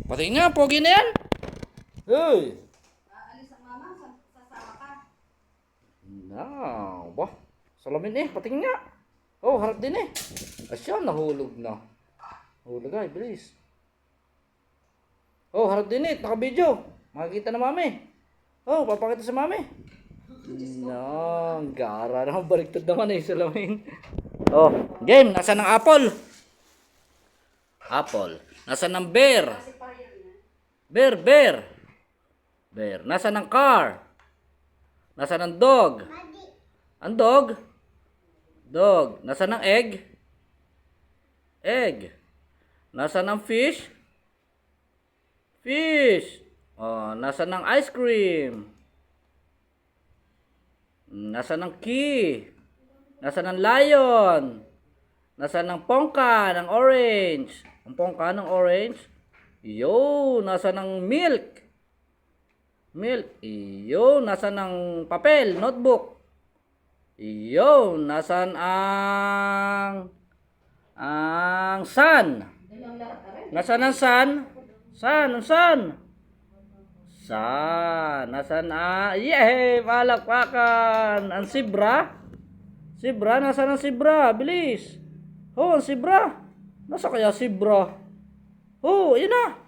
Pati nga, pogi na yan. Hey. Alis ang mama, sasama ka. Now, ba? Salamin eh, pati nga. Oh, harap din eh. Asya, nahulog na. Hulog ay, bilis. Oh, harap din eh, naka-video. Makikita na mami. Oh, papakita sa mami. No, gara na. Baliktad naman eh, salamin. Oh, game, nasaan ang apple? Apple. Nasaan ang bear? Bear, bear. Bear. Nasaan ang car? Nasaan ang dog? Ang dog? Dog. Nasaan ang egg? Egg. Nasaan ang fish? Fish. Oh, nasaan ang ice cream? Nasaan ang key? Nasaan ang lion? Nasaan ang pongka ng orange? Ang pongka ng orange? Yo, nasaan ang milk? Milk. Yo, nasaan ang papel, notebook? Yo, nasaan ang sun? Nasaan ang sun? Sun, ang sun? Sun. Nasaan yehey, palakpakan. Ang zebra? Zebra, nasaan ang zebra? Bilis. Oh, ang zebra. Nasa kaya zebra? Oh, yun na.